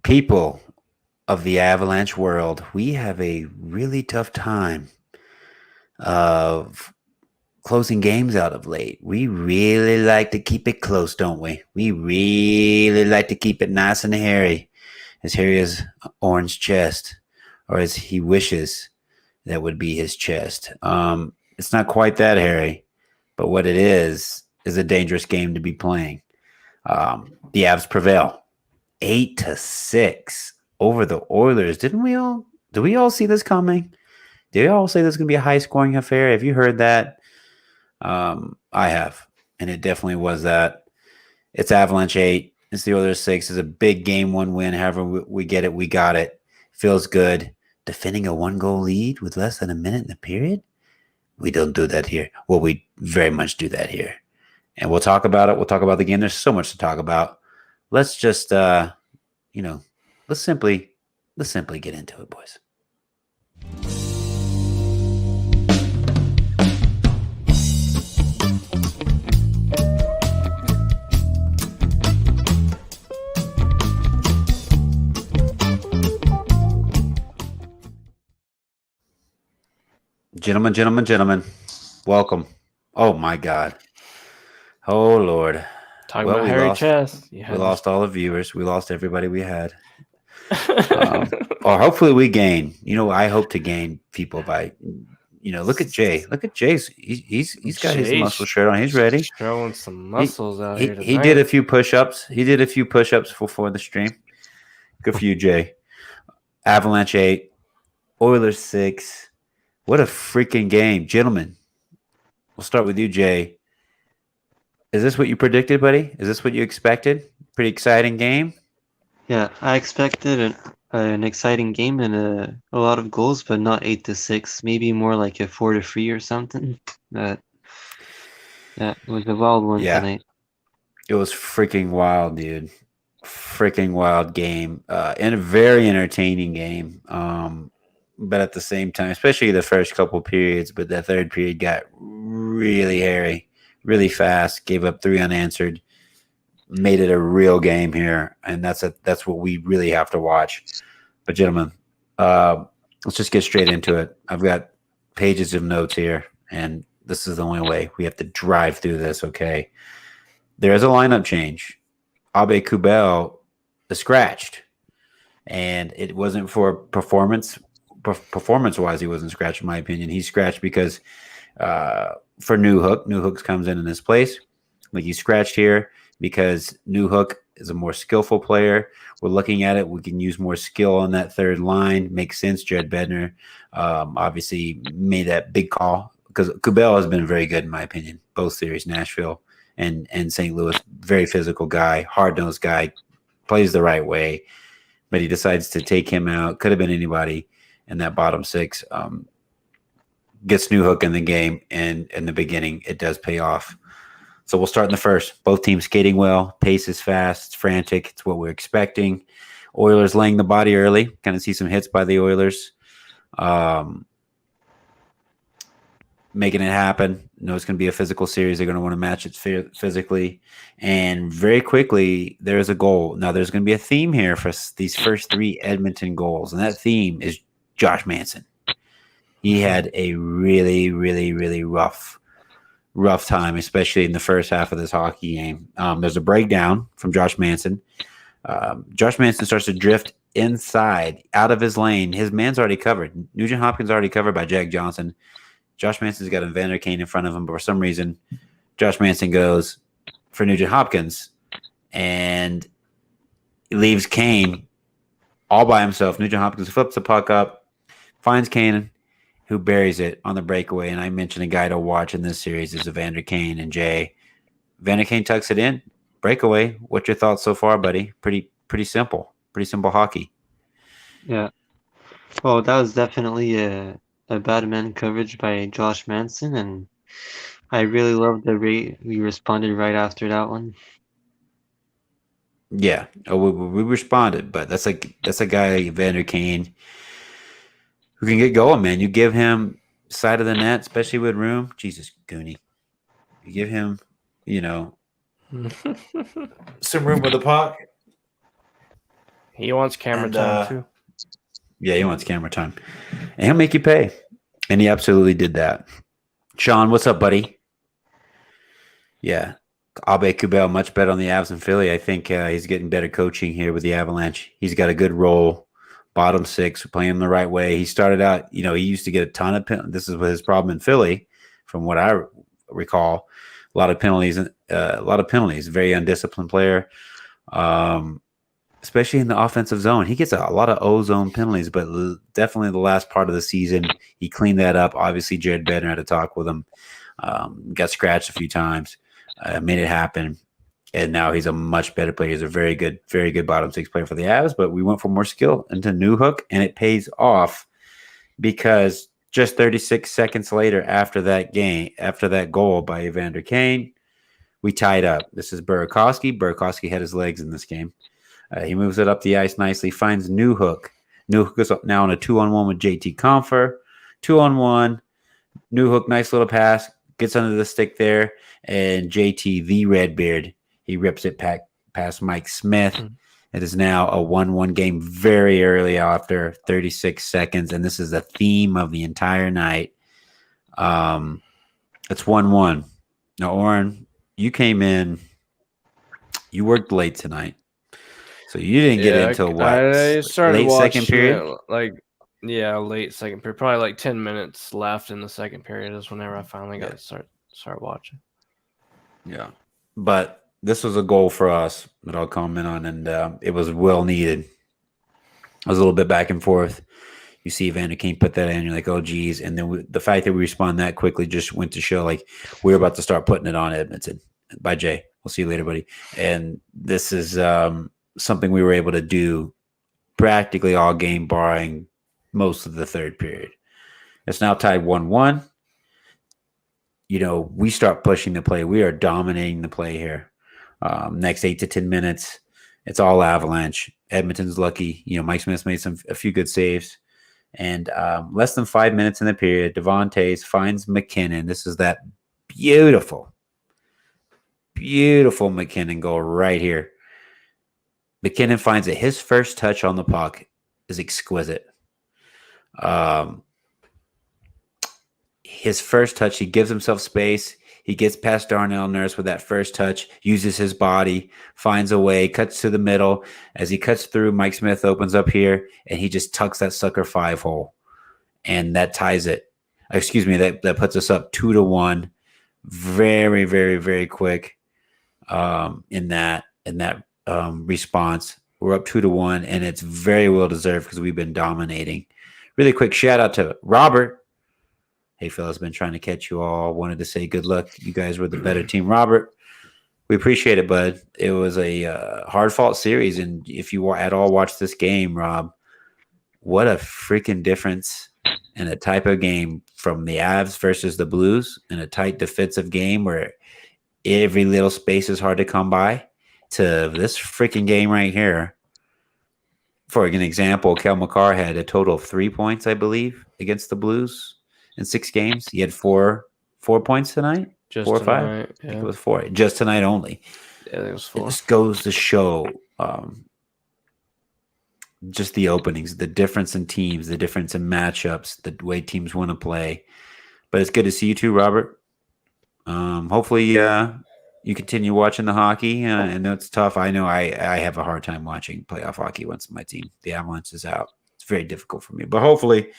People of the Avalanche world, we have a really tough time of closing games out of late. We really like to keep it close, don't we? We really like to keep it nice and hairy as Orange chest, or as he wishes that would be his chest. It's not quite that hairy, but what it is a dangerous game to be playing. The Avs prevail 8-6 over the Oilers. Didn't we all? Did we all see this coming? Did we all say this is going to be a high scoring affair? Have you heard that? I have, and it definitely was that. It's Avalanche 8. It's the Oilers 6. It's a big game one win. However, we get it. We got it. Feels good. Defending a 1-goal lead with less than a minute in the period? We don't do that here. Well, we very much do that here. And we'll talk about it. We'll talk about the game. There's so much to talk about. Let's just, let's simply get into it, boys. Gentlemen, welcome. Oh my God. Oh Lord. Talking about hairy chest. We lost all the viewers. We lost everybody we had. Or hopefully we gain. I hope to gain people by, look at Jay. Look at Jay's. He's got his muscle shirt on. He's ready. Showing some muscles out here tonight. He did a few push-ups. Before the stream. Good for you, Jay. Avalanche 8, Oilers 6. What a freaking game. Gentlemen, we'll start with you, Jay. Is this what you predicted, buddy? Is this what you expected? Pretty exciting game? Yeah, I expected an exciting game and a lot of goals, but not 8-6. Maybe more like a 4-3 or something. It was a wild one tonight. It was freaking wild, dude. Freaking wild game. And a very entertaining game. But at the same time, especially the first couple periods, but the third period got really hairy, really fast, gave up 3 unanswered, made it a real game here, and that's what we really have to watch. But gentlemen, let's just get straight into it. I've got pages of notes here, and this is the only way. We have to drive through this, okay? There is a lineup change. Abe Kubel is scratched, and it wasn't for performance-wise, he wasn't scratched, in my opinion. He's scratched because for Newhook comes in his place. Like, he's scratched here because Newhook is a more skillful player. We're looking at it. We can use more skill on that third line. Makes sense. Jared Bednar obviously made that big call because Kubel has been very good, in my opinion, both series, Nashville and St. Louis. Very physical guy, hard-nosed guy, plays the right way, but he decides to take him out. Could have been anybody in that bottom 6. Gets Newhook in the game, and in the beginning, it does pay off. So we'll start in the first. Both teams skating well. Pace is fast. It's frantic. It's what we're expecting. Oilers laying the body early. Kind of see some hits by the Oilers. Making it happen. It's going to be a physical series. They're going to want to match it physically. And very quickly, there's a goal. Now, there's going to be a theme here for these first 3 Edmonton goals, and that theme is Josh Manson. He had a really, really, really rough time, especially in the first half of this hockey game. There's a breakdown from Josh Manson. Josh Manson starts to drift inside, out of his lane. His man's already covered. Nugent Hopkins already covered by Jack Johnson. Josh Manson's got a Vander Kane in front of him, but for some reason, Josh Manson goes for Nugent Hopkins and leaves Kane all by himself. Nugent Hopkins flips the puck up, finds Kane, who buries it on the breakaway. And I mentioned a guy to watch in this series is Evander Kane and Jay. Evander Kane tucks it in. Breakaway. What's your thoughts so far, buddy? Pretty simple. Pretty simple hockey. Yeah. Well, that was definitely a bad man coverage by Josh Manson, and I really loved the rate we responded right after that one. Yeah, we responded, but that's a guy, Evander Kane, who can get going, man. You give him side of the net, especially with room. Jesus, Goonie. You give him, some room with the puck. He wants camera time too. Yeah, he wants camera time. And he'll make you pay. And he absolutely did that. Sean, what's up, buddy? Yeah. Abe Kubel, much better on the Avs in Philly. I think he's getting better coaching here with the Avalanche. He's got a good role. Bottom six, playing him the right way. He started out, he used to get a ton of penalties. This is his problem in Philly, from what I recall. A lot of penalties. Very undisciplined player, especially in the offensive zone. He gets a lot of O-zone penalties, but definitely the last part of the season, he cleaned that up. Obviously, Jared Bednar had to talk with him. Got scratched a few times, made it happen. And now he's a much better player. He's a very good bottom six player for the Avs. But we went for more skill into Newhook, and it pays off because just 36 seconds later after that goal by Evander Kane, we tied up. This is Burakovsky. Burakovsky had his legs in this game. He moves it up the ice nicely, finds Newhook. Newhook is now on a 2-on-1 with JT Compher. 2-on-1. Newhook, nice little pass, gets under the stick there, and JT, the Redbeard, he rips it past Mike Smith. It is now a 1-1 game very early after 36 seconds, and this is the theme of the entire night. It's 1-1. Now, Oren, you came in. You worked late tonight, so you didn't get in until what? I started late watching second period? Late second period. Probably like 10 minutes left in the second period is whenever I finally got to start watching. Yeah, but this was a goal for us that I'll comment on, and it was well needed. It was a little bit back and forth. You see Evander Kane put that in, you're like, oh, geez. And then the fact that we respond that quickly just went to show, like, we're about to start putting it on Edmonton. Bye, Jay. We'll see you later, buddy. And this is something we were able to do practically all game, barring most of the third period. It's now tied 1-1. We start pushing the play. We are dominating the play here. Next 8 to 10 minutes, it's all Avalanche. Edmonton's lucky. Mike Smith's made a few good saves. And less than 5 minutes in the period, Devon Toews finds McKinnon. This is that beautiful McKinnon goal right here. McKinnon finds it. His first touch on the puck is exquisite. His first touch, he gives himself space. He gets past Darnell Nurse with that first touch, uses his body, finds a way, cuts to the middle. As he cuts through, Mike Smith opens up here, and he just tucks that sucker 5-hole. And that ties it. Excuse me, that puts us up 2-1. Very, very, very quick in that response. We're up 2-1, and it's very well deserved because we've been dominating. Really quick shout out to Robert. Hey, fellas, been trying to catch you all. Wanted to say good luck. You guys were the better team. Robert, we appreciate it, bud. It was a hard-fought series, and if you at all watch this game, Rob, what a freaking difference in a type of game from the Avs versus the Blues in a tight defensive game where every little space is hard to come by to this freaking game right here. For an example, Kel McCarr had a total of 3 points, I believe, against the Blues. In 6 games, he had 4 points tonight. Just 4 or 5. tonight, I think it was 4. Just tonight only. Yeah, it was 4. This goes to show just the openings, the difference in teams, the difference in matchups, the way teams want to play. But it's good to see you too, Robert. Hopefully, you continue watching the hockey. I know it's tough. I know I have a hard time watching playoff hockey once my team, the Avalanche, is out. It's very difficult for me. But hopefully,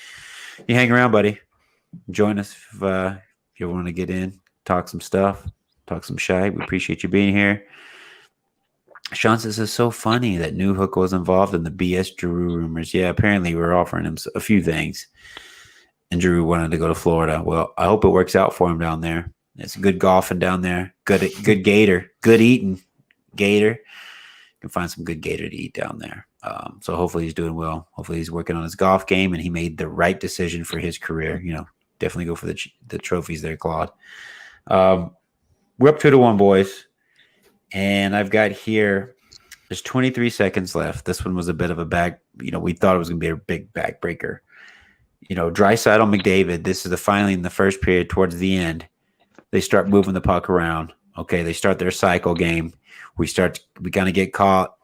you hang around, buddy. Join us if you want to get in, talk some stuff, talk some shite. We appreciate you being here. Sean says it's so funny that Newhook was involved in the BS Giroux rumors. Yeah, apparently we were offering him a few things, and Giroux wanted to go to Florida. Well, I hope it works out for him down there. It's good golfing down there. Good gator. Good eating gator. You can find some good gator to eat down there. So hopefully he's doing well. Hopefully he's working on his golf game, and he made the right decision for his career. Definitely go for the trophies there, Claude. We're up 2-1, boys. And I've got here, there's 23 seconds left. This one was a bit of a back. We thought it was going to be a big backbreaker. Draisaitl, McDavid, this is finally in the first period towards the end. They start moving the puck around. Okay, they start their cycle game. We kind of get caught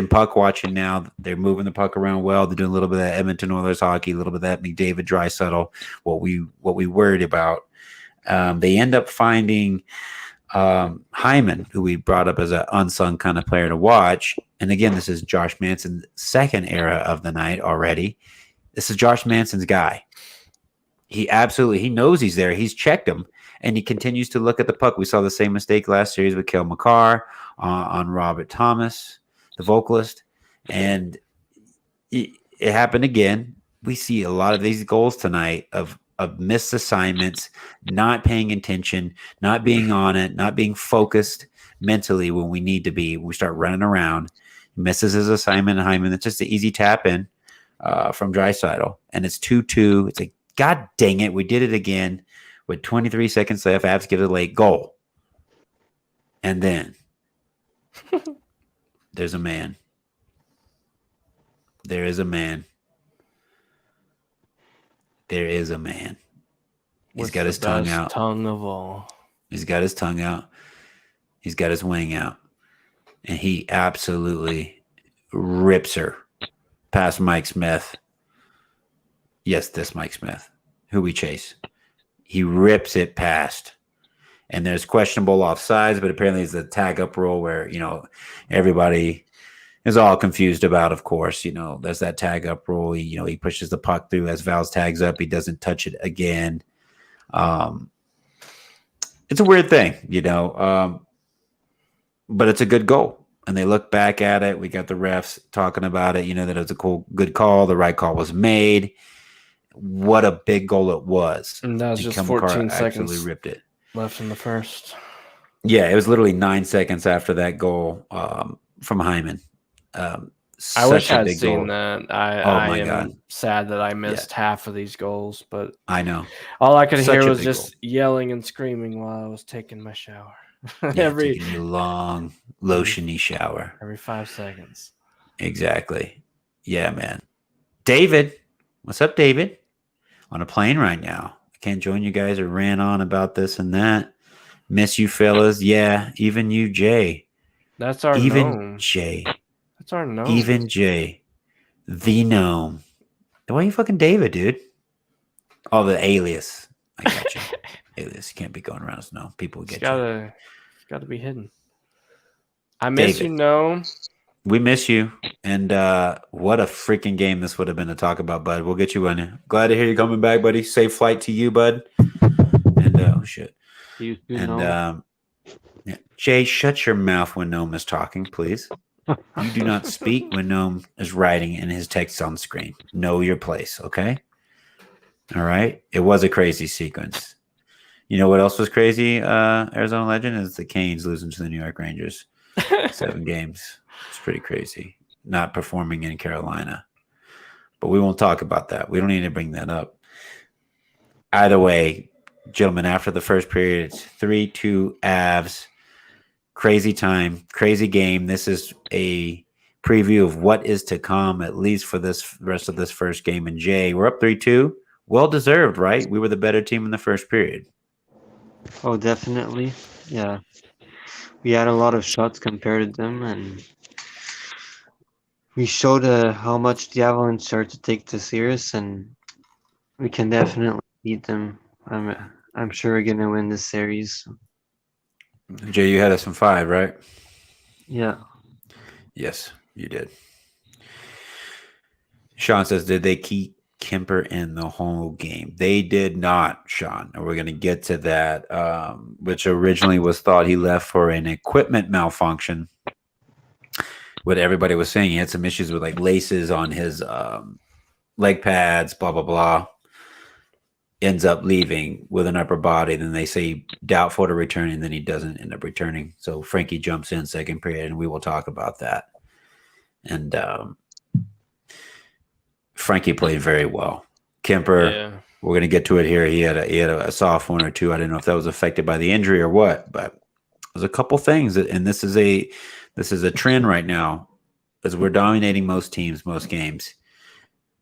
puck watching now. They're moving the puck around well. They're doing a little bit of that Edmonton Oilers hockey, a little bit of that McDavid Draisaitl, what we worried about. They end up finding Hyman, who we brought up as an unsung kind of player to watch. And again, this is Josh Manson's second era of the night already. This is Josh Manson's guy. He knows he's there. He's checked him, and he continues to look at the puck. We saw the same mistake last series with Cale Makar on Robert Thomas, the vocalist, and it happened again. We see a lot of these goals tonight of missed assignments, not paying attention, not being on it, not being focused mentally when we need to be. We start running around. He misses his assignment, and Hyman. It's just an easy tap in from Draisaitl, and it's 2-2. It's like, God dang it, we did it again. With 23 seconds left, Avs get a late goal. And then there's a man. There is a man. There is a man. He's got his tongue out. Tongue of all. He's got his tongue out. He's got his wing out. And he absolutely rips her past Mike Smith. Yes, this Mike Smith, who we chase. He rips it past. And there's questionable offsides, but apparently it's a tag up rule where, everybody is all confused about, of course. There's that tag up rule. He pushes the puck through as Val's tags up. He doesn't touch it again. It's a weird thing, but it's a good goal. And they look back at it. We got the refs talking about it, that it was a good call. The right call was made. What a big goal it was. And that was just 14 seconds ripped it left in the first. Yeah, it was literally 9 seconds after that goal from Hyman. I wish I had seen that. I am God. sad that I missed half of these goals, but I know. All I could hear was just yelling and screaming while I was taking my shower. Taking a long, lotiony shower. Every 5 seconds. Exactly. Yeah, man. David. What's up, David? On a plane right now. I can't join you guys. I ran on about this and that. Miss you fellas. Yeah, even you, Jay. That's our gnome. Jay. That's our gnome. Even Jay. The gnome. Why are you fucking David, dude? Oh, the alias. I got you. Alias. You can't be going around as gnome. People will get you. It's got to be hidden. I miss you, gnome. We miss you, and what a freaking game this would have been to talk about, bud. We'll get you in. Glad to hear you coming back, buddy. Safe flight to you, bud. And oh shit. Jay, shut your mouth when Gnome is talking, please. You do not speak when Gnome is writing in his text on screen. Know your place, okay? All right. It was a crazy sequence. You know what else was crazy? Arizona Legend is the Canes losing to the New York Rangers. 7 games. It's pretty crazy. Not performing in Carolina. But we won't talk about that. We don't need to bring that up. Either way, gentlemen, after the first period, it's 3-2 Avs. Crazy time, crazy game. This is a preview of what is to come, at least for this rest of this first game. And Jay, we're up 3-2. Well deserved, right? We were the better team in the first period. Oh, definitely. Yeah. We had a lot of shots compared to them, and we showed how much the Avalanche start to take this serious, and we can definitely beat them. I'm sure we're gonna win this series. Jay, you had us in 5, right? Yeah. Yes, you did. Sean says, did they keep Kemper in the whole game? They did not, Sean. And we're going to get to that, which originally was thought he left for an equipment malfunction. What everybody was saying, he had some issues with like laces on his leg pads, blah, blah, blah. Ends up leaving with an upper body. Then they say doubtful to return, and then he doesn't end up returning. So Frankie jumps in second period, and we will talk about that. And Frankie played very well. Kemper, we're going to get to it here. He had a soft one or two. I didn't know if that was affected by the injury or what, but there's a couple things. And this is a trend right now, as we're dominating most teams, most games.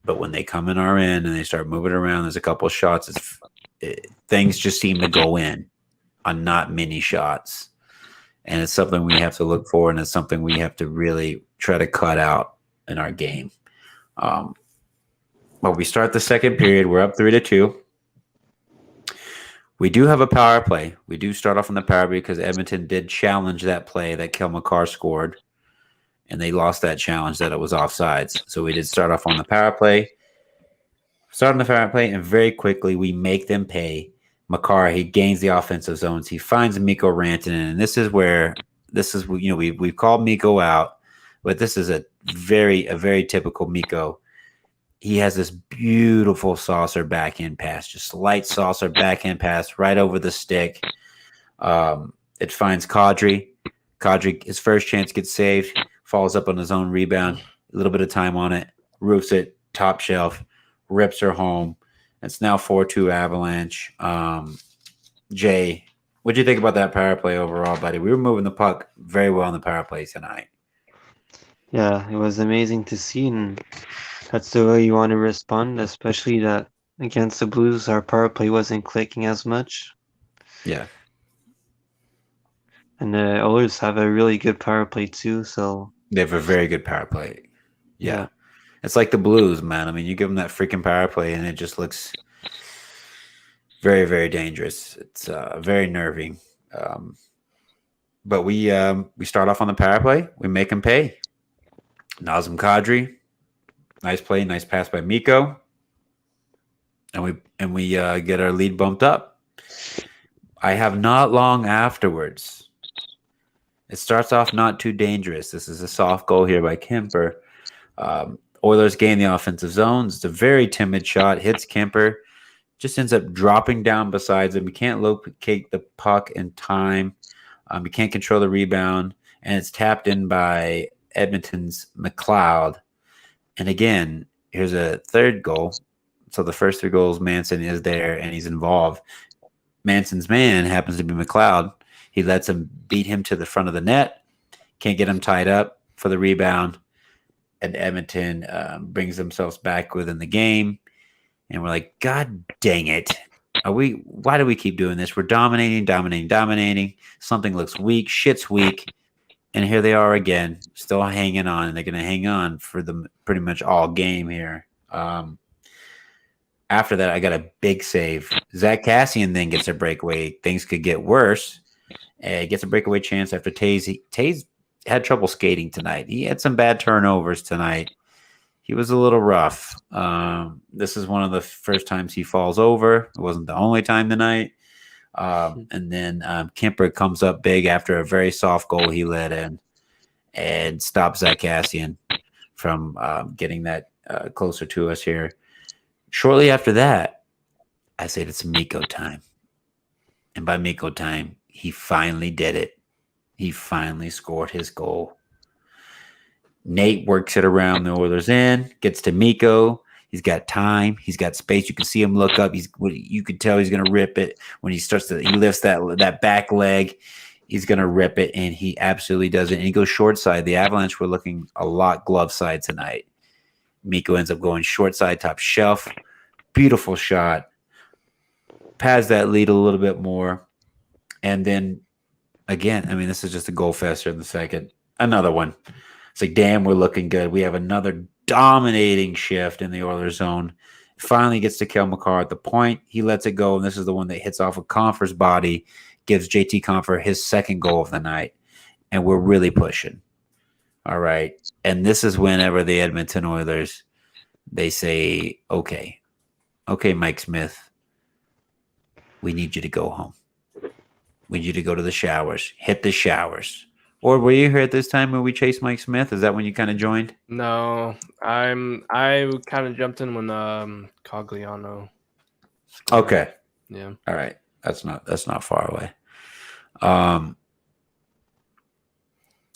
But when they come in our end and they start moving around, there's a couple of shots. Things just seem to go in on not many shots. and it's something we have to look for, and it's something we have to really try to cut out in our game. But we start the second period. We're up 3-2. We do have a power play. We do start off on the power play because Edmonton did challenge that play that Kel McCarr scored, and they lost that challenge that it was offsides. So we did start off on the power play. Start on the power play, and very quickly we make them pay. McCarr, he gains the offensive zones. He finds Mikko Rantanen, and this is we've called Mikko out, but this is a very typical Mikko. He has this beautiful saucer backhand pass, just light saucer backhand pass right over the stick. It finds Kadri. Kadri, his first chance gets saved, falls up on his own rebound, a little bit of time on it, roofs it, top shelf, rips her home. It's now 4-2 Avalanche. Jay, what do you think about that power play overall, buddy? We were moving the puck very well in the power play tonight. Yeah, it was amazing to see, and that's the way you want to respond, especially that against the Blues, our power play wasn't clicking as much. Yeah. And the Oilers have a really good power play too, so... They have a very good power play. Yeah. It's like the Blues, man. I mean, you give them that freaking power play, and it just looks very, very dangerous. It's very nerving. But we start off on the power play. We make them pay. Nazem Kadri, nice play, nice pass by Mikko, and we get our lead bumped up. I have not long afterwards. It starts off not too dangerous. This is a soft goal here by Kemper. Oilers gain the offensive zones. It's a very timid shot. Hits Kemper. Just ends up dropping down beside him. You can't locate the puck in time. You can't control the rebound. And it's tapped in by Edmonton's McLeod. And again, here's a third goal. So the first 3 goals, Manson is there and he's involved. Manson's man happens to be McLeod. He lets him beat him to the front of the net. Can't get him tied up for the rebound. And Edmonton brings themselves back within the game. And we're like, God dang it. Why do we keep doing this? We're dominating. Something looks weak. Shit's weak. And here they are again, still hanging on. And they're going to hang on for the pretty much all game here. After that, I got a big save. Zach Kassian then gets a breakaway. Things could get worse. Gets a breakaway chance after Taze had trouble skating tonight. He had some bad turnovers tonight. He was a little rough. This is one of the first times he falls over. It wasn't the only time tonight. And then Kemper comes up big after a very soft goal he let in and stops Zach Kassian from getting that closer to us here. Shortly after that, I said it's Mikko time. And by Mikko time, he finally did it. He finally scored his goal. Nate works it around the Oilers end, gets to Mikko. He's got time. He's got space. You can see him look up. You could tell he's going to rip it when he lifts that back leg. He's going to rip it, and he absolutely does it. And he goes short side. The Avalanche were looking a lot glove side tonight. Mikko ends up going short side, top shelf. Beautiful shot. Pads that lead a little bit more. And then, again, I mean, this is just a goal fester in the second. Another one. It's like, damn, we're looking good. We have another dominating shift in the Oilers zone. Finally gets to Kel McCarr at the point. He lets it go, and this is the one that hits off of Confer's body, gives JT Confer his second goal of the night, and we're really pushing. All right. And this is whenever the Edmonton Oilers, they say, okay, Mike Smith, we need you to go home. We need you to go to the showers. Hit the showers. Or were you here at this time when we chased Mike Smith? Is that when you kind of joined? No, I kind of jumped in when Cogliano scored. Okay. Yeah. All right. That's not far away.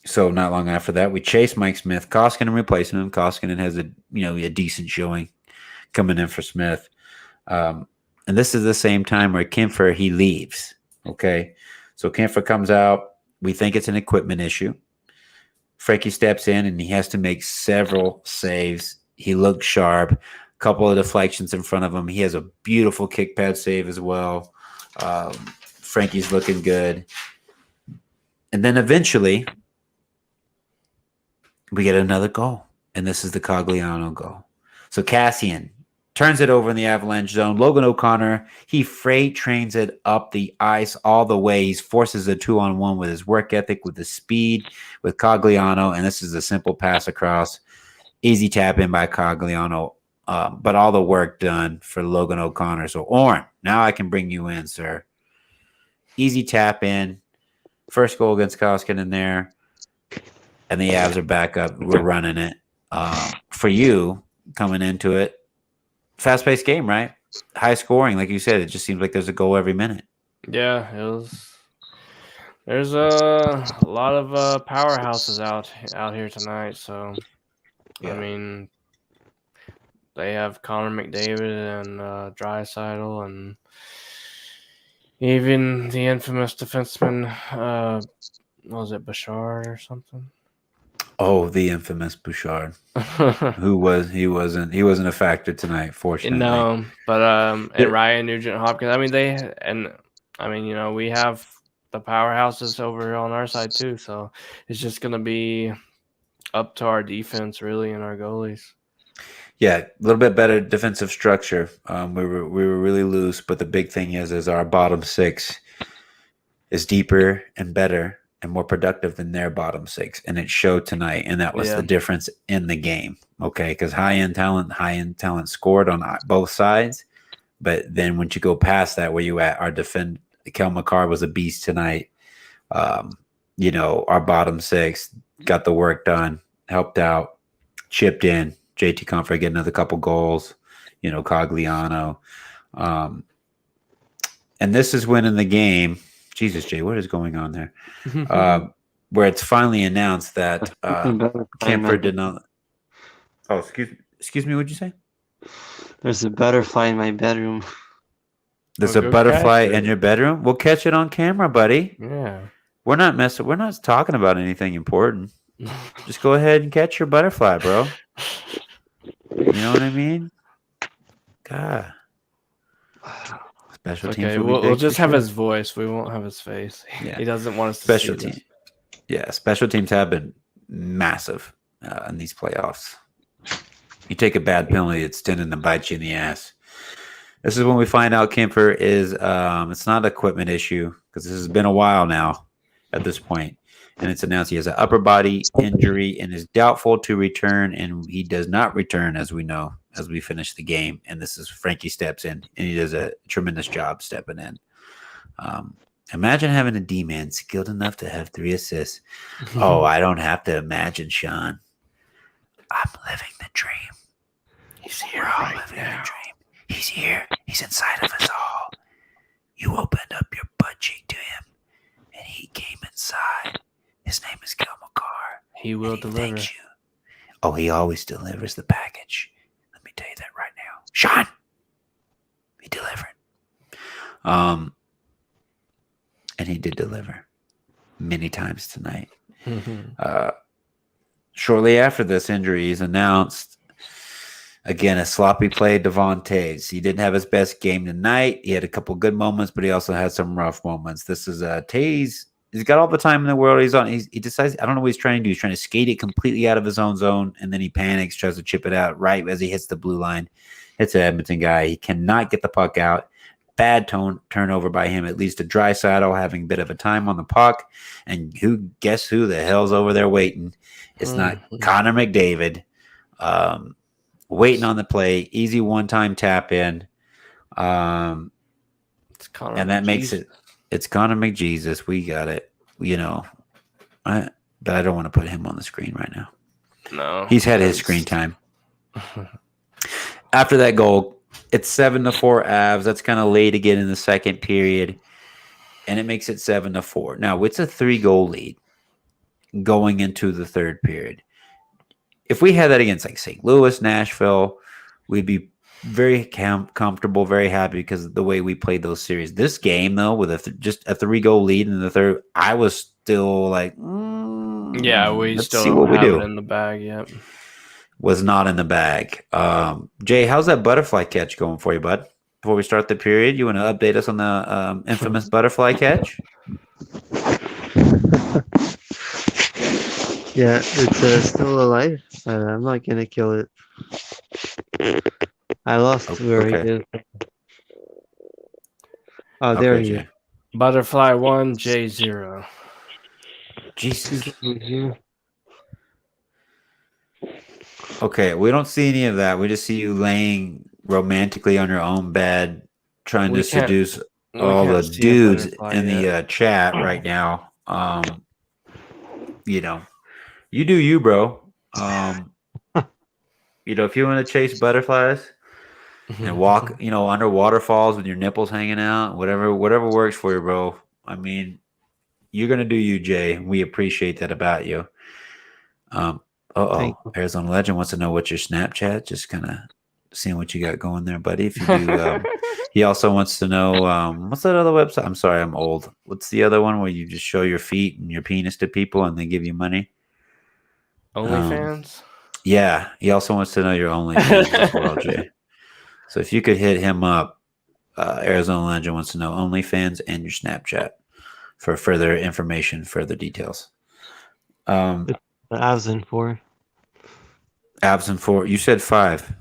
So not long after that, we chased Mike Smith. Koskinen replacing him. Koskinen has a decent showing coming in for Smith. And this is the same time where Kempfer, he leaves. Okay. So Kempfer comes out. We think it's an equipment issue. Frankie steps in, and he has to make several saves. He looks sharp. A couple of deflections in front of him. He has a beautiful kick pad save as well. Frankie's looking good. And then eventually we get another goal. And this is the Cogliano goal. So Cassian turns it over in the Avalanche zone. Logan O'Connor, he freight trains it up the ice all the way. He forces a 2-on-1 with his work ethic, with his speed, with Cogliano. And this is a simple pass across. Easy tap in by Cogliano. But all the work done for Logan O'Connor. So, Orrin, now I can bring you in, sir. Easy tap in. First goal against Koskinen there. And the Avs are back up. We're running it. For you, coming into it, fast-paced game, right? High scoring, like you said. It just seems like there's a goal every minute. Yeah, it was. There's a lot of powerhouses out here tonight. So, Yeah. I mean, they have Connor McDavid and Draisaitl, and even the infamous defenseman. What was it, Bouchard or something? Oh, the infamous Bouchard, who wasn't a factor tonight, fortunately. No, but and Ryan Nugent-Hopkins. I mean, we have the powerhouses over here on our side too. So it's just gonna be up to our defense, really, and our goalies. Yeah, a little bit better defensive structure. We were really loose, but the big thing is our bottom six is deeper and better and more productive than their bottom six, and it showed tonight. And that was the difference in the game. Okay, because high end talent scored on both sides, but then once you go past that, where you at? Our Kel McCarr was a beast tonight. Our bottom six got the work done, helped out, chipped in. JT Comfort get another couple goals, Cogliano. And this is winning the game. Jesus, Jay, what is going on there? Where it's finally announced that Kemper did not. Oh, excuse me. What'd you say? There's a butterfly in my bedroom. There's a butterfly in your bedroom? We'll catch it on camera, buddy. Yeah. We're not talking about anything important. Just go ahead and catch your butterfly, bro. You know what I mean? God. Special teams. Okay, we'll just have his voice. We won't have his face. Yeah. He doesn't want us to see this. Yeah, special teams have been massive in these playoffs. You take a bad penalty, it's tending to bite you in the ass. This is when we find out Kemper is it's not an equipment issue, because this has been a while now at this point. And it's announced he has an upper body injury and is doubtful to return, and he does not return, as we know, as we finish the game. And this is Frankie steps in, and he does a tremendous job stepping in. Imagine having a D-man skilled enough to have 3 assists. Oh, I don't have to imagine, Sean. I'm living the dream. He's here We're all living the dream. He's here. He's inside of us all. You opened up your butt cheek to him, and he came inside. His name is Kel McCarr. He will deliver. Oh, he always delivers the package. Let me tell you that right now. Sean! He delivered. And he did deliver many times tonight. Shortly after this injury is announced, again, a sloppy play, Devon Taves. He didn't have his best game tonight. He had a couple good moments, but he also had some rough moments. This is Taves. He's got all the time in the world. He decides, I don't know what he's trying to do. He's trying to skate it completely out of his own zone, and then he panics, tries to chip it out right as he hits the blue line. It's an Edmonton guy. He cannot get the puck out. Bad turnover by him. It leads to Draisaitl having a bit of a time on the puck. And guess who the hell's over there waiting? It's not Connor McDavid. Waiting on the play. Easy one-time tap in. It's Connor and that makes it. It's Connor McJesus. We got it. But I don't want to put him on the screen right now. No. He's had his screen time. After that goal, it's 7-4 Avs. That's kind of late again in the second period. And it makes it 7-4. Now, it's a 3-goal lead going into the third period. If we had that against like St. Louis, Nashville, we'd be very comfortable, very happy because of the way we played those series. This game, though, with just a 3-goal lead in the third, I was still like, yeah, we let's still see don't what we have do. it in the bag yet. Was not in the bag. Jay, how's that butterfly catch going for you, bud? Before we start the period, you want to update us on the infamous butterfly catch? Yeah, it's still alive. I'm not gonna kill it. I lost where he Okay. is. Oh, there Okay, he is. Jay. Butterfly 1, J 0. He's Jesus. over here. Okay, we don't see any of that. We just see you laying romantically on your own bed, trying to We can't seduce we all the can't see a dudes butterfly in the yet. chat right now. You know, you do you, bro. If you want to chase butterflies and walk, under waterfalls with your nipples hanging out, whatever works for you, bro. I mean, you're gonna do you, Jay. We appreciate that about you. Um, Thank you. Arizona Legend wants to know what's your Snapchat. Just kind of seeing what you got going there, buddy. If you do, he also wants to know what's that other website? I'm sorry, I'm old. What's the other one where you just show your feet and your penis to people and they give you money? OnlyFans? Yeah, he also wants to know your OnlyFans as well, Jay. So if you could hit him up, Arizona Legend wants to know OnlyFans and your Snapchat for further information, further details. The Avs in 4. AvsFanTV. You said 5.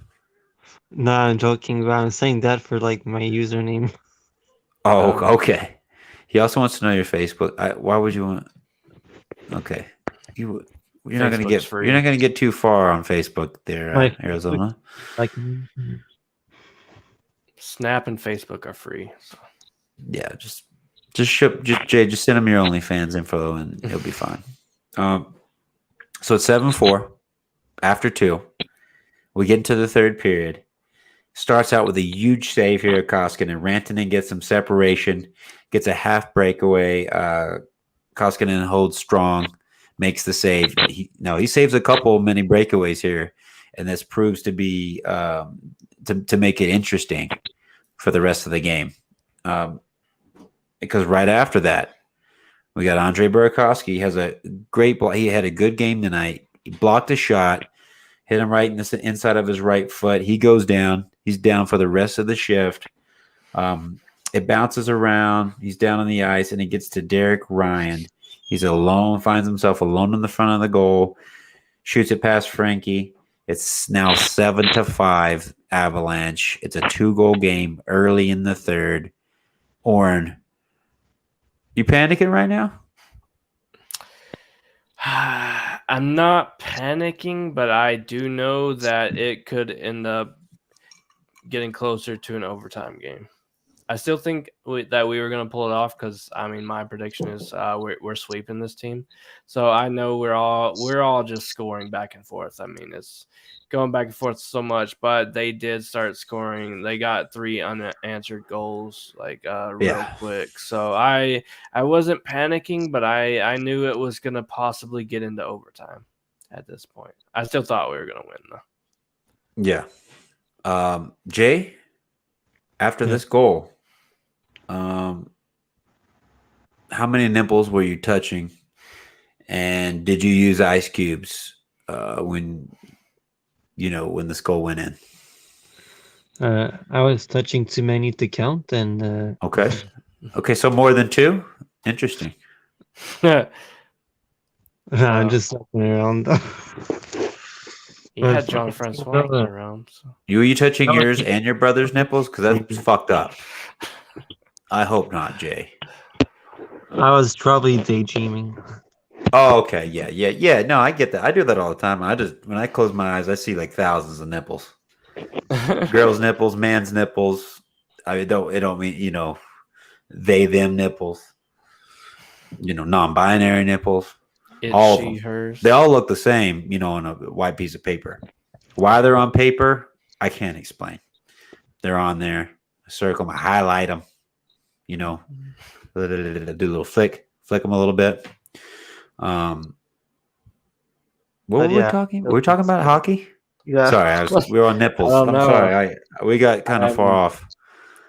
Nah, I'm joking, but I'm saying that for like my username. Oh, okay. He also wants to know your Facebook. Why would you want? Okay, you're not gonna Facebook's get free. you're not gonna get too far on Facebook there, My Arizona. like Snap and Facebook are free. So. Yeah, just Jay, just send him your OnlyFans info and he'll be fine. So it's 7-4 after 2. We get into the third period. Starts out with a huge save here at Koskinen. Rantanen gets some separation, gets a half breakaway. Koskinen holds strong, makes the save. He saves a couple many breakaways here, and this proves to be to make it interesting for the rest of the game. Because right after that, we got Andre Burakovsky. He has a great block. He had a good game tonight. He blocked a shot, hit him right in the inside of his right foot. He goes down. He's down for the rest of the shift. It bounces around. He's down on the ice, and he gets to Derek Ryan. He's alone, finds himself alone in the front of the goal, shoots it past Frankie. It's now 7-5 Avalanche. It's a 2-goal game early in the third. Oren, you panicking right now? I'm not panicking, but I do know that it could end up getting closer to an overtime game. I still think that we were going to pull it off because my prediction is we're sweeping this team. So I know we're all just scoring back and forth. It's going back and forth so much, but they did start scoring. They got 3 unanswered goals real quick. So I wasn't panicking, but I knew it was going to possibly get into overtime at this point. I still thought we were going to win though. Yeah. Jay, after this goal, how many nipples were you touching, and did you use ice cubes when this goal went in? I was touching too many to count, and okay, so more than 2. Interesting. I'm just looking around. You had John Francois around. So. Were you touching yours and your brother's nipples? Because that's fucked up. I hope not, Jay. I was probably daydreaming. Oh, okay. Yeah. No, I get that. I do that all the time. When I close my eyes, I see like thousands of nipples. Girls' nipples, man's nipples. It don't mean, they, them nipples. Non-binary nipples. All of them. Hers. They all look the same, on a white piece of paper. Why they're on paper, I can't explain. They're on there. I circle them, I highlight them. Do a little flick them a little bit. What were we talking? Were we talking about hockey? Yeah. Sorry, we were on nipples. I'm sorry. We got kind of far off.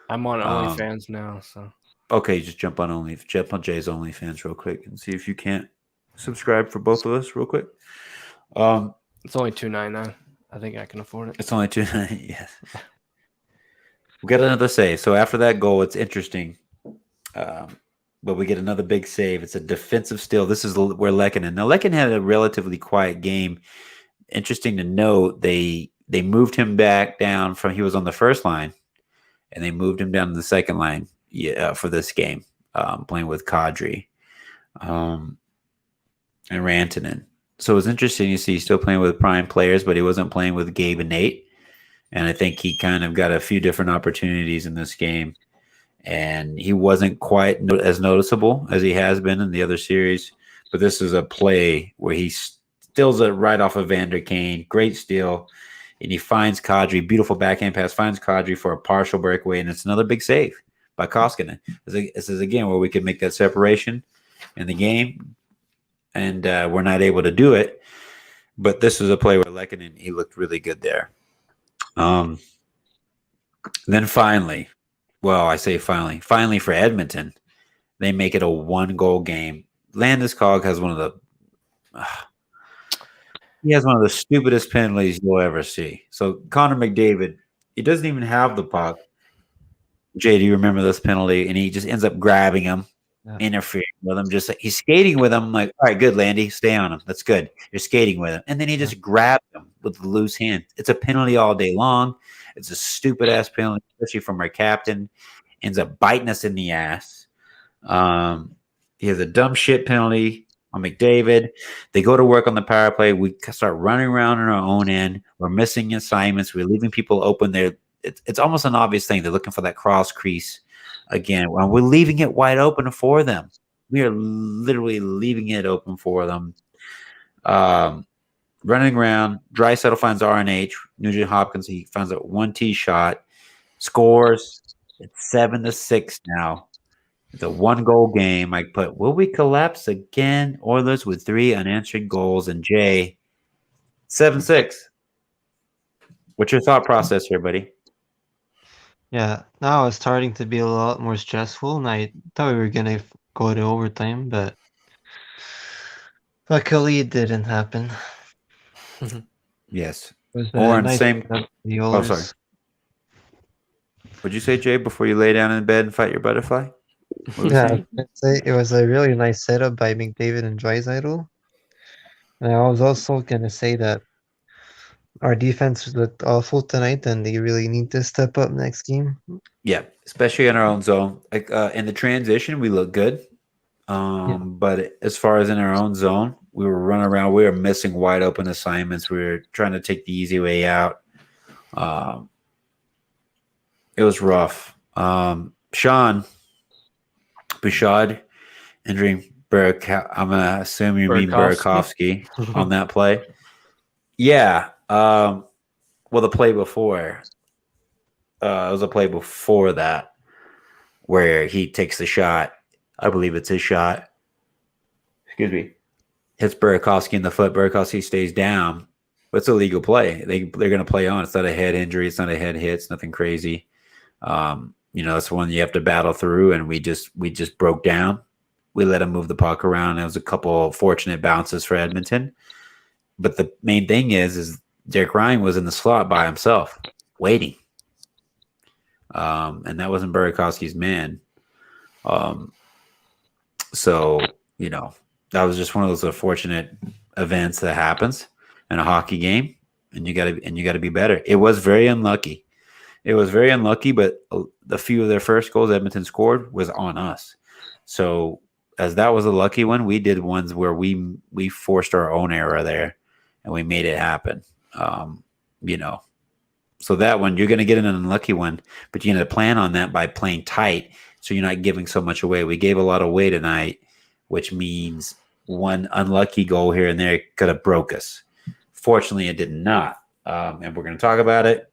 I'm on OnlyFans now, so. Okay, just jump on Jay's OnlyFans real quick and see if you can't subscribe for both of us real quick. It's only $2.99. I think I can afford it. It's only $2.99. Yes. We got another save. So after that goal, it's interesting. but we get another big save. It's a defensive steal. This is where Lehkonen. Now Lehkonen had a relatively quiet game. Interesting to note, they moved him back down from he was on the first line, and they moved him down to the second line for this game, playing with Kadri and Rantanen. So it was interesting to see he's still playing with prime players, but he wasn't playing with Gabe and Nate. And I think he kind of got a few different opportunities in this game. And he wasn't quite as noticeable as he has been in the other series. But this is a play where he steals it right off of Vander Kane. Great steal. And he finds Kadri. Beautiful backhand pass. Finds Kadri for a partial breakaway. And it's another big save by Koskinen. This is, again, where we can make that separation in the game. And we're not able to do it. But this was a play where Lehkonen, he looked really good there. Then finally, finally for Edmonton, they make it a 1-goal game. Landeskog has one of the stupidest penalties you'll ever see. So Connor McDavid, he doesn't even have the puck. Jay, do you remember this penalty? And he just ends up grabbing him, interfering with him. Just he's skating with him. I'm like, all right, good, Landy, stay on him. That's good. You're skating with him, and then he just grabbed him with the loose hand. It's a penalty all day long. It's a stupid ass penalty, especially from our captain. Ends up biting us in the ass. He has a dumb shit penalty on McDavid. They go to work on the power play. We start running around on our own end. We're missing assignments. We're leaving people open there. It's almost an obvious thing. They're looking for that cross crease again. We're leaving it wide open for them. We are literally leaving it open for them. Running around. Draisaitl finds RNH. Nugent Hopkins, he finds a 1T shot. Scores. It's 7-6 now. It's a 1-goal game. I put, will we collapse again? Oilers with 3 unanswered goals. And Jay, 7-6. What's your thought process here, buddy? Yeah, now it's starting to be a lot more stressful, and I thought we were gonna go to overtime, but luckily it didn't happen. Yes. It was Or in nice same. for the Oh, Oilers. sorry. What'd you say, Jay, before you lay down in bed and fight your butterfly? What were you Yeah, saying? I'd say it was a really nice setup by McDavid and Draisaitl. And I was also gonna say that our defense looked awful tonight, and they really need to step up next game. Yeah, especially in our own zone. Like in the transition, we look good. But as far as in our own zone, we were running around. We were missing wide open assignments. We were trying to take the easy way out. It was rough. Sean Bouchard entering Burke. I'm gonna assume you mean Burakovsky on that play. Yeah. Well, the play before. It was a play before that where he takes the shot. I believe it's his shot. Excuse me. Hits Burakovsky in the foot. Burakovsky stays down. But it's a legal play. They're going to play on. It's not a head injury. It's not a head hit. It's nothing crazy. That's one you have to battle through. And we just broke down. We let him move the puck around. It was a couple of fortunate bounces for Edmonton. But the main thing is Derek Ryan was in the slot by himself, waiting. And that wasn't Burakovsky's man. So, that was just one of those unfortunate events that happens in a hockey game, and you got to be better. It was very unlucky. But the few of their first goals Edmonton scored was on us. So, as that was a lucky one, we did ones where we forced our own error there, and we made it happen. So that one, you're going to get an unlucky one, but you're going to plan on that by playing tight, so you're not giving so much away. We gave a lot away tonight, which means one unlucky goal here and there could have broke us. Fortunately, it did not. And we're going to talk about it.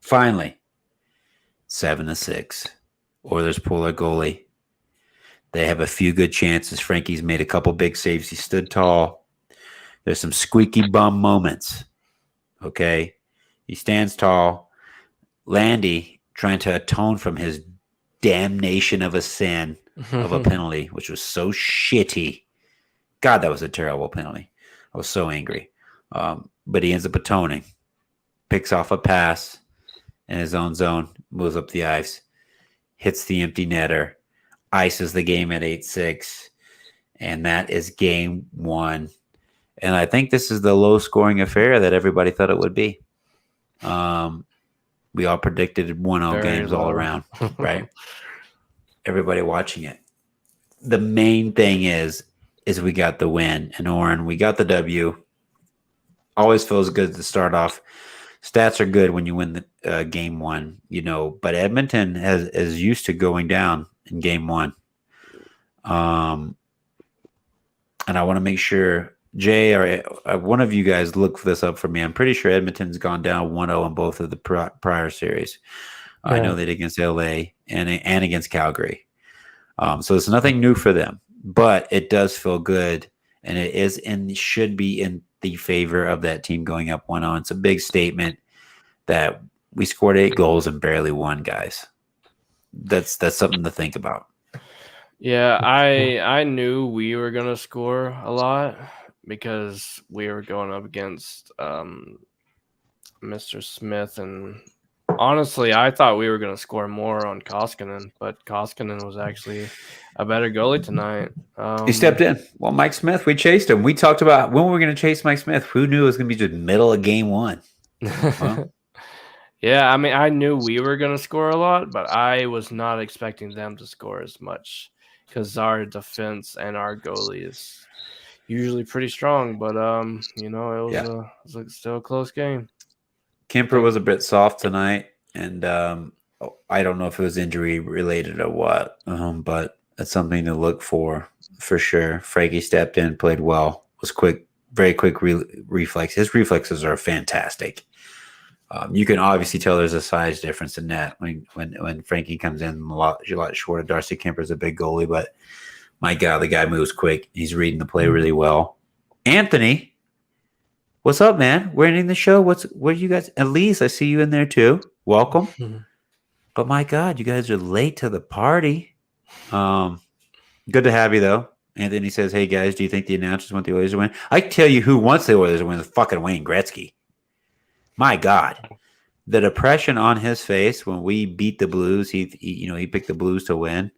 Finally, 7-6. Oilers pull their goalie. They have a few good chances. Frankie's made a couple big saves. He stood tall. There's some squeaky bum moments. Okay. He stands tall. Landy trying to atone from his damnation of a sin of a penalty, which was so shitty. God, that was a terrible penalty. I was so angry. But he ends up atoning. Picks off a pass in his own zone, moves up the ice, hits the empty netter. ices the game at 8-6, and that is game one. And I think this is the low-scoring affair that everybody thought it would be. We all predicted 1-0 games all around, right? Everybody watching it. The main thing is we got the win, and Oren, we got the W. Always feels good to start off. Stats are good when you win the game one, but Edmonton is used to going down in game one. And I want to make sure, Jay, or one of you guys look this up for me. I'm pretty sure Edmonton's gone down 1-0 in both of the prior series. Yeah. I know they did against LA and against Calgary. So it's nothing new for them, but it does feel good, and it is should be in the favor of that team going up 1-0. It's a big statement that we scored 8 goals and barely won, guys. That's something to think about. Yeah, I knew we were gonna score a lot because we were going up against Mr. Smith, and honestly, I thought we were gonna score more on Koskinen, but Koskinen was actually a better goalie tonight. He stepped in. Well, Mike Smith, we chased him. We talked about when we were going to chase Mike Smith. Who knew it was going to be just middle of game one? Well, yeah, I mean, I knew we were going to score a lot, but I was not expecting them to score as much because our defense and our goalie is usually pretty strong. But it was still a close game. Kemper was a bit soft tonight, and I don't know if it was injury related or what, but that's something to look for sure. Frankie stepped in, played well, was quick, very quick reflex. His reflexes are fantastic. You can obviously tell there's a size difference in that when Frankie comes in a lot shorter. Darcy Kemper's a big goalie, but my God, the guy moves quick. He's reading the play really well. Anthony, what's up, man? We're ending the show. What are you guys? Elise, I see you in there too. Welcome. But my God, you guys are late to the party. Good to have you though. Anthony says, "Hey guys, do you think the announcers want the Oilers to win?" I can tell you who wants the Oilers to win is fucking Wayne Gretzky. My God, the depression on his face when we beat the Blues. He picked the Blues to win.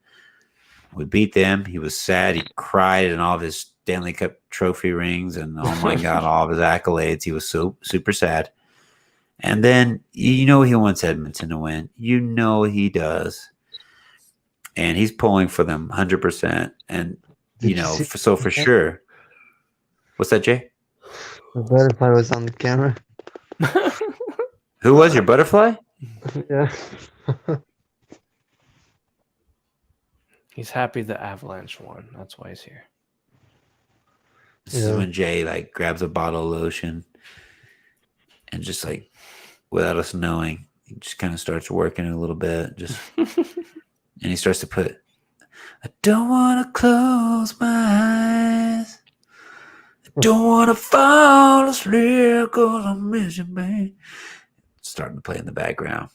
We beat them. He was sad. He cried in all of his Stanley Cup trophy rings and oh my God, all of his accolades. He was so super sad. And then he wants Edmonton to win. He does. And he's pulling for them 100%. And, for sure. What's that, Jay? The butterfly was on the camera. Who was your butterfly? Yeah. He's happy the Avalanche won. That's why he's here. This is when Jay grabs a bottle of lotion and just without us knowing, he just kind of starts working a little bit. And he starts to put, I don't want to close my eyes. I don't want to fall asleep because I miss you, man. Starting to play in the background.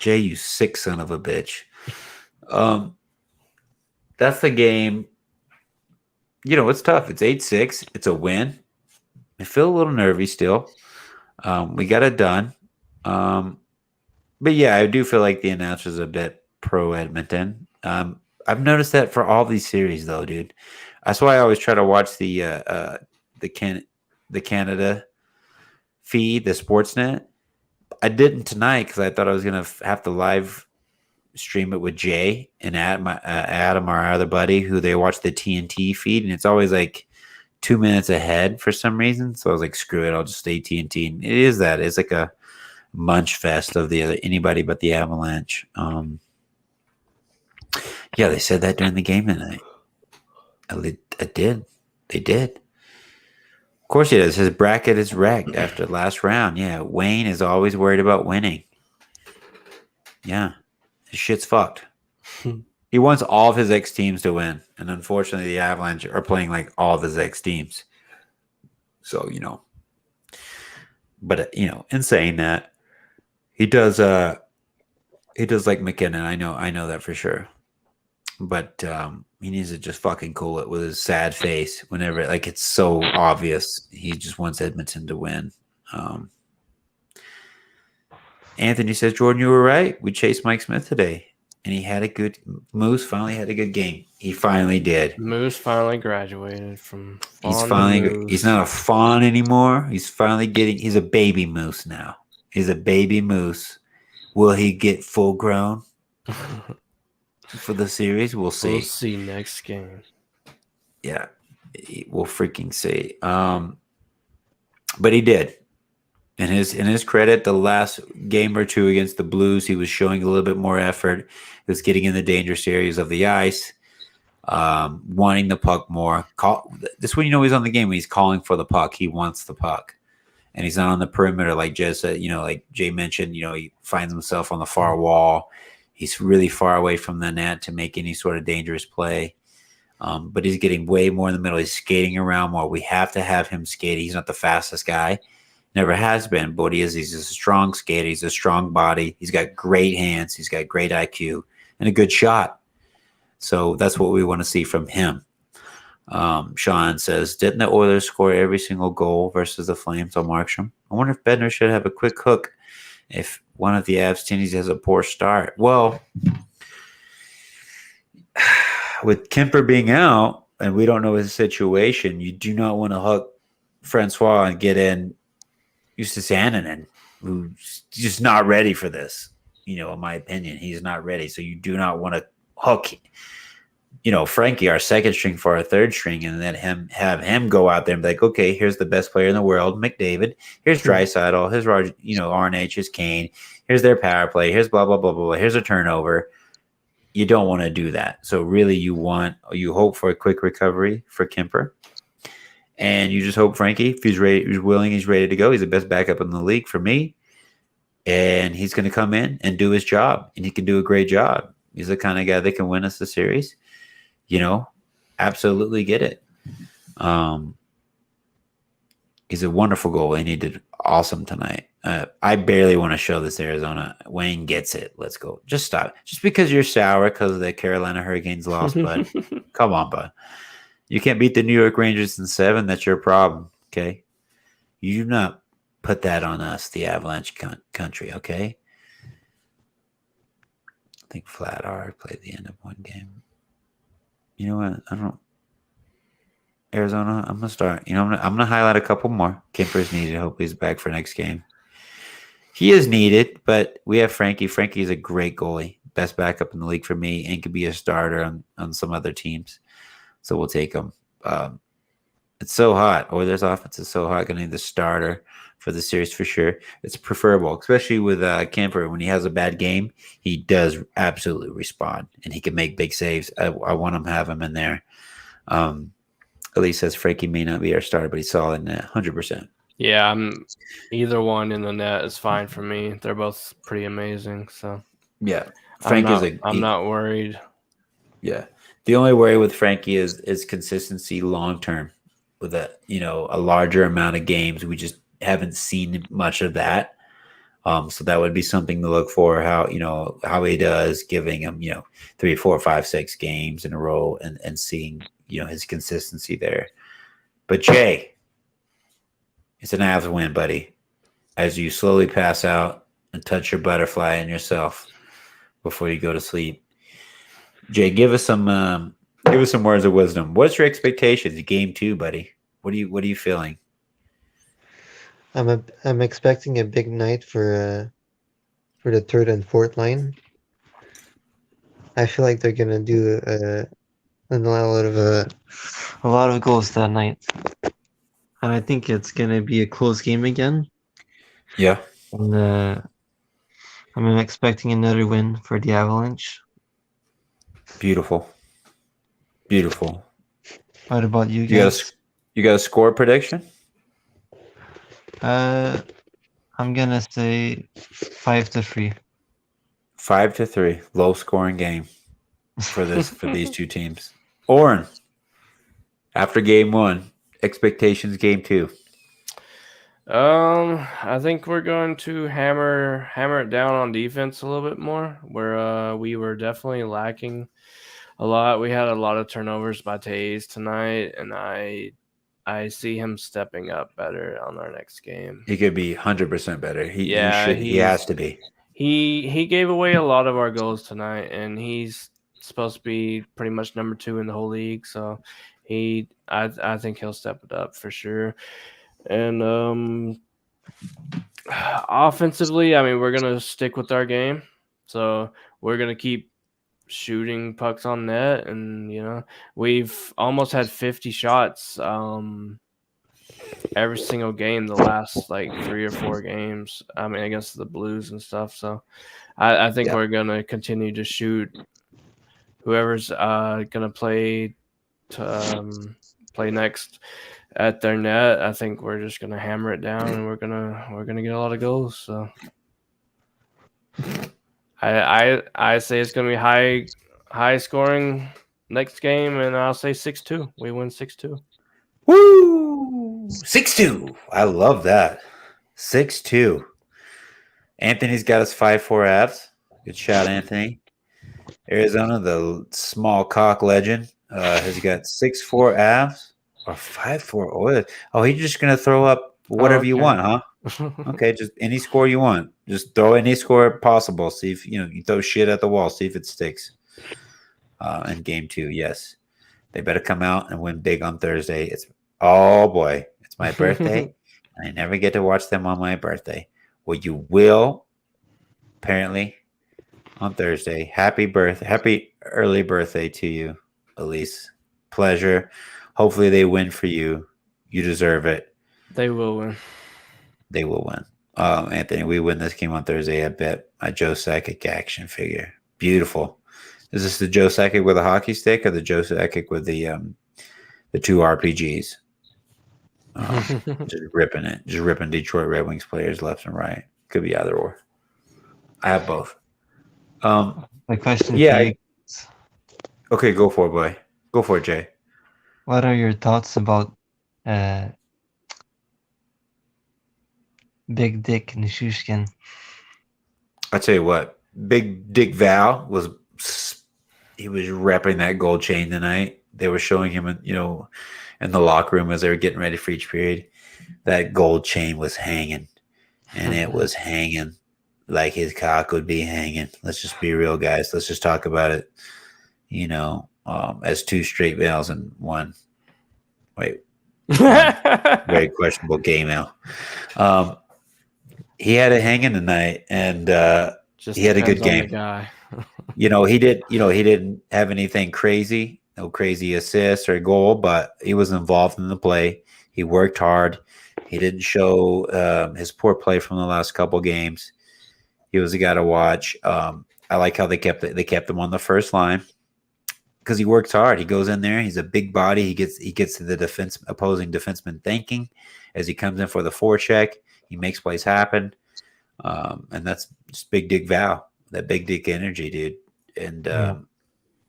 Jay, you sick son of a bitch. That's the game. It's tough. It's 8-6. It's a win. I feel a little nervy still. We got it done. But yeah, I do feel like the announcers are a bit pro Edmonton. I've noticed that for all these series, though, dude. That's why I always try to watch the Canada feed, the Sportsnet. I didn't tonight because I thought I was gonna have to live stream it with Jay and Adam, our other buddy, who they watch the TNT feed, and it's always 2 minutes ahead for some reason. So I was like, screw it, I'll just stay TNT. And it is that. It's like a munch fest of anybody but the Avalanche. Yeah, they said that during the game tonight. I did. They did. Of course he does. His bracket is wrecked after the last round. Yeah, Wayne is always worried about winning. Yeah, his shit's fucked. He wants all of his ex teams to win, and unfortunately, the Avalanche are playing all of his ex teams. So but in saying that, he does like McKinnon. I know that for sure. But he needs to just fucking cool it with his sad face whenever it's so obvious. He just wants Edmonton to win. Anthony says, Jordan, you were right. We chased Mike Smith today. and he had a good Moose finally had a good game. He finally did. Moose finally graduated from He's fawn to finally he's moose. not a fawn anymore. He's a baby moose now. He's a baby moose. Will he get full grown for the series? We'll see. We'll see next game. Yeah. We'll freaking see. But he did. In his credit, the last game or two against the Blues, he was showing a little bit more effort. He was getting in the dangerous areas of the ice, wanting the puck more. This when you know he's on the game when he's calling for the puck. He wants the puck, and he's not on the perimeter like Jay said. Like Jay mentioned, he finds himself on the far wall. He's really far away from the net to make any sort of dangerous play. But he's getting way more in the middle. He's skating around more. We have to have him skating. He's not the fastest guy. Never has been, but he's a strong skater. He's a strong body. He's got great hands. He's got great IQ and a good shot. So that's what we want to see from him. Sean says, didn't the Oilers score every single goal versus the Flames on Markstrom? I wonder if Bednar should have a quick hook if one of the Avs teams has a poor start. Well, with Kemper being out and we don't know his situation, you do not want to hook Francois and get in Justus Annunen, who's just not ready for this. In my opinion, he's not ready. So you do not want to hook, Frankie, our second string for our third string, and then have him go out there and be like, okay, here's the best player in the world, McDavid. Here's Draisaitl. Here's Roger, RNH. Here's Kane. Here's their power play. Here's blah blah blah blah blah. Here's a turnover. You don't want to do that. So really, you hope for a quick recovery for Kemper. And you just hope Frankie, if he's ready, he's willing, he's ready to go. He's the best backup in the league for me. And he's going to come in and do his job. And he can do a great job. He's the kind of guy that can win us the series. Absolutely get it. He's a wonderful goal. And he did awesome tonight. I barely want to show this Arizona. Wayne gets it. Let's go. Just stop. Just because you're sour because the Carolina Hurricanes lost, bud. Come on, bud. You can't beat the New York Rangers in 7. That's your problem, okay? You do not put that on us, the Avalanche country, okay? I think Flat R played the end of one game. You know what? I don't. Arizona, I'm gonna start. I'm gonna highlight a couple more. Kemper's needed. Hopefully, he's back for next game. He is needed, but we have Frankie. Frankie is a great goalie, best backup in the league for me, and could be a starter on some other teams. So we'll take him. It's so hot. Oilers offense is so hot. Gonna need the starter for the series for sure. It's preferable, especially with Kemper. When he has a bad game, he does absolutely respond, and he can make big saves. I want him to have him in there. Elise says Frankie may not be our starter, but he's solid in that 100%. Yeah, either one in the net is fine for me. They're both pretty amazing. So yeah, I'm not worried. Yeah. The only worry with Frankie is consistency long term. With a larger amount of games, we just haven't seen much of that. So that would be something to look for. How he does, giving him 3, 4, 5, 6 games in a row, and seeing his consistency there. But Jay, it's an Avs win, buddy. As you slowly pass out and touch your butterfly and yourself before you go to sleep. Jay, give us some words of wisdom. What's your expectations? Game 2, buddy. What are you feeling? I'm expecting a big night for the third and fourth line. I feel like they're gonna do a lot of goals that night, and I think it's gonna be a close game again. Yeah. And I'm expecting another win for the Avalanche. Beautiful. What about you guys? You got a score prediction? I'm gonna say 5-3. 5-3. Low scoring game for these two teams. Oren, after game 1, expectations game 2. I think we're going to hammer it down on defense a little bit more. Where we were definitely lacking a lot. We had a lot of turnovers by Tays tonight, and I see him stepping up better on our next game. He could be 100% better. He has to be. he gave away a lot of our goals tonight, and he's supposed to be pretty much number 2 in the whole league. So I think he'll step it up for sure. And offensively, I mean, we're gonna stick with our game. So we're gonna keep shooting pucks on net, and we've almost had 50 shots every single game the last like 3 or 4 games. I mean, against the Blues and stuff. So I think we're gonna continue to shoot. Whoever's gonna play next at their net, I think we're just gonna hammer it down, and we're gonna get a lot of goals. So I say it's gonna be high scoring next game, and I'll say 6-2. We win 6-2. Woo! 6-2. I love that. 6-2. Anthony's got us 5-4 Avs. Good shot, Anthony. Arizona, the small cock legend, has got 6-4 Avs or 5-4 Oilers. Oh, he's just gonna throw up whatever you want, huh? Okay, just any score you want. Just throw any score possible. See if you throw shit at the wall. See if it sticks. In game 2, yes, they better come out and win big on Thursday. Oh boy, it's my birthday. And I never get to watch them on my birthday. Well, you will, apparently, on Thursday. Happy early birthday to you, Elise. Pleasure. Hopefully they win for you. You deserve it. They will win. They will win. Anthony, we win this game on Thursday. I bet my Joe Sakic action figure. Beautiful. Is this the Joe Sakic with a hockey stick or the Joe Sakic with the 2 RPGs? Just ripping it. Just ripping Detroit Red Wings players left and right. Could be either or. I have both. My question yeah. for you. Okay, go for it, boy. Go for it, Jay. What are your thoughts about Big Dick Nishushkin? I tell you what, Big Dick Val was repping that gold chain tonight. They were showing him, in the locker room as they were getting ready for each period. That gold chain was hanging, and it was hanging like his cock would be hanging. Let's just be real, guys. Let's just talk about it. As 2 straight males and one very questionable gay male. He had it hanging tonight, and he had a good game. Guy. He didn't have anything crazy, no crazy assists or goal, but he was involved in the play. He worked hard. He didn't show his poor play from the last couple games. He was a guy to watch. I like how they kept him on the first line because he works hard. He goes in there. He's a big body. He gets to the opposing defenseman thinking as he comes in for the forecheck. He makes plays happen, and that's just Big Dick Val. That Big Dick energy, dude. And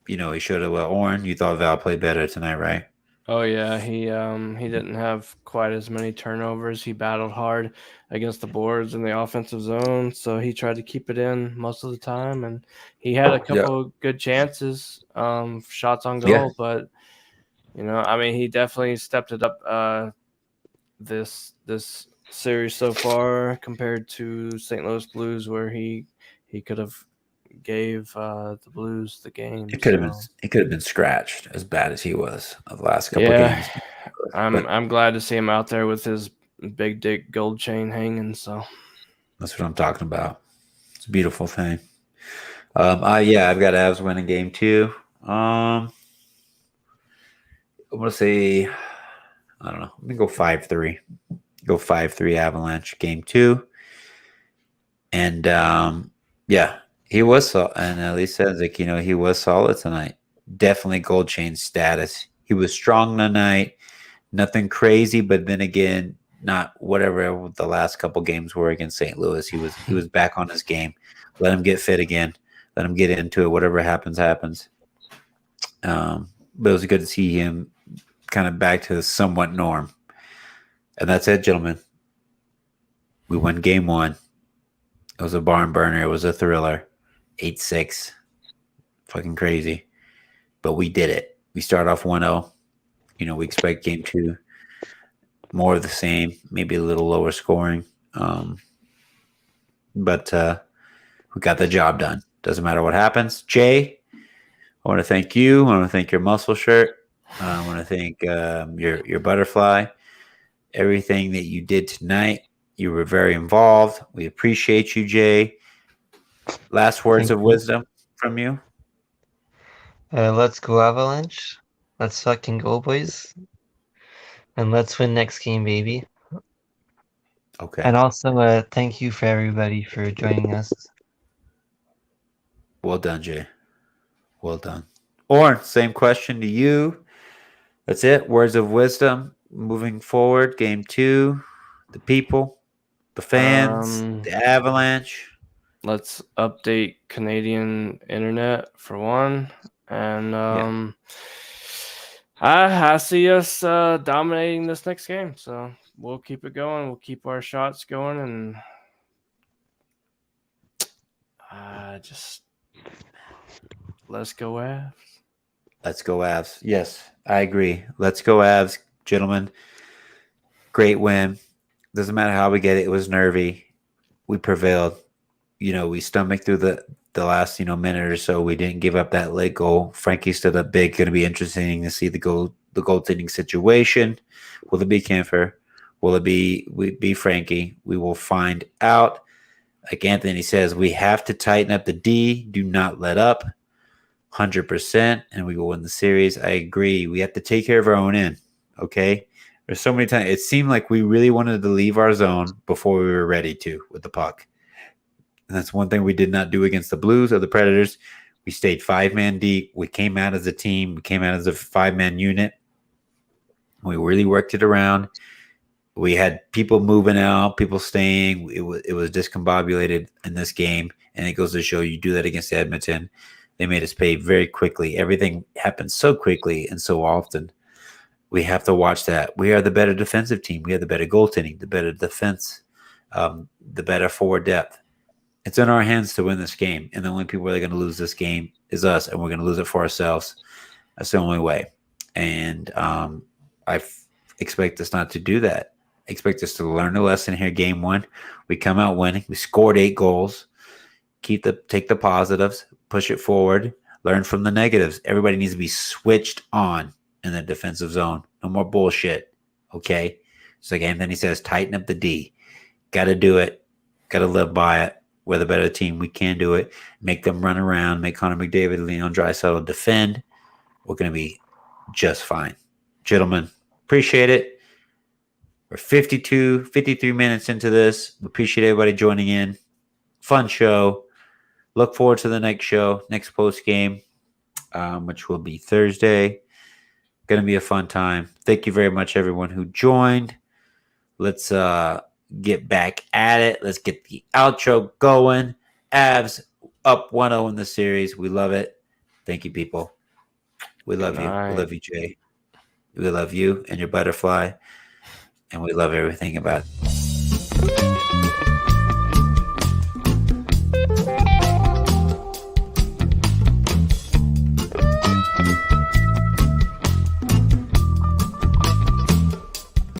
he showed it well. Oren, you thought Val played better tonight, right? Oh yeah, he didn't have quite as many turnovers. He battled hard against the boards in the offensive zone, so he tried to keep it in most of the time, and he had a couple of good chances, shots on goal. But he definitely stepped it up this series so far compared to St. Louis Blues, where he could have gave the Blues the game. It could have been scratched as bad as he was of the last couple of games. I'm glad to see him out there with his big dick gold chain hanging. So that's what I'm talking about. It's a beautiful thing. I've got Avs winning game 2. I'm gonna say, I don't know. Let me go 5-3. Go 5-3 Avalanche game 2. And he was and at least says he was solid tonight. Definitely gold chain status. He was strong tonight. Nothing crazy, but then again, not whatever the last couple games were against St. Louis. He was back on his game. Let him get fit again. Let him get into it. Whatever happens, happens. But it was good to see him kind of back to somewhat norm. And that's it, gentlemen. We won game 1. It was a barn burner. It was a thriller. 8-6. Fucking crazy. But we did it. We start off 1-0. We expect game 2 more of the same, maybe a little lower scoring. But We got the job done. Doesn't matter what happens. Jay, I want to thank you. I want to thank your muscle shirt. I want to thank your butterfly. Everything that you did tonight. You were very involved. We appreciate you, Jay. Last words Thank of you. wisdom from you. Let's go Avalanche. Let's fucking go, boys. And let's win next game, baby. Okay. And also, thank you for everybody for joining us. Well done, Jay. Well done. Orn, same question to you. That's it. Words of wisdom. Moving forward, game 2. The people, the fans, the Avalanche. Let's update Canadian internet for one, and I see us dominating this next game. So we'll keep it going. We'll keep our shots going, and just let's go Avs. Let's go Avs. Yes, I agree. Let's go Avs, gentlemen. Great win. Doesn't matter how we get it. It was nervy. We prevailed. We stomached through the last, minute or so. We didn't give up that late goal. Frankie stood up big. Going to be interesting to see the goaltending situation. Will it be Kempfer? Will it be Frankie? We will find out. Like Anthony says, we have to tighten up the D. Do not let up. 100%, and we will win the series. I agree. We have to take care of our own end. Okay. There's so many times it seemed like we really wanted to leave our zone before we were ready to with the puck. And that's one thing we did not do against the Blues or the Predators. We stayed 5-man deep. We came out as a team. We came out as a 5-man unit. We really worked it around. We had people moving out, people staying. It was discombobulated in this game, and it goes to show you do that against Edmonton. They made us pay very quickly. Everything happened so quickly and so often. We have to watch that. We are the better defensive team. We have the better goaltending, the better defense, the better forward depth. It's in our hands to win this game, and the only people that are going to lose this game is us, and we're going to lose it for ourselves. That's the only way. And I expect us not to do that. I expect us to learn a lesson here. Game 1, we come out winning. We scored 8 goals. Take the positives, push it forward, learn from the negatives. Everybody needs to be switched on in the defensive zone. No more bullshit. Okay? It's like Anthony says, tighten up the D. Got to do it. Got to live by it. We're the better team. We can do it. Make them run around. Make Connor McDavid, Leon Draisaitl defend. We're going to be just fine. Gentlemen, appreciate it. We're 53 minutes into this. We appreciate everybody joining in. Fun show. Look forward to the next show, next post game, which will be Thursday. Going to be a fun time. Thank you very much, everyone who joined. Let's get back at it. Let's get the outro going. Avs up 1-0 in the series. We love it. Thank you, people. We love you. We love you, Jay. We love you and your butterfly. And we love everything about it.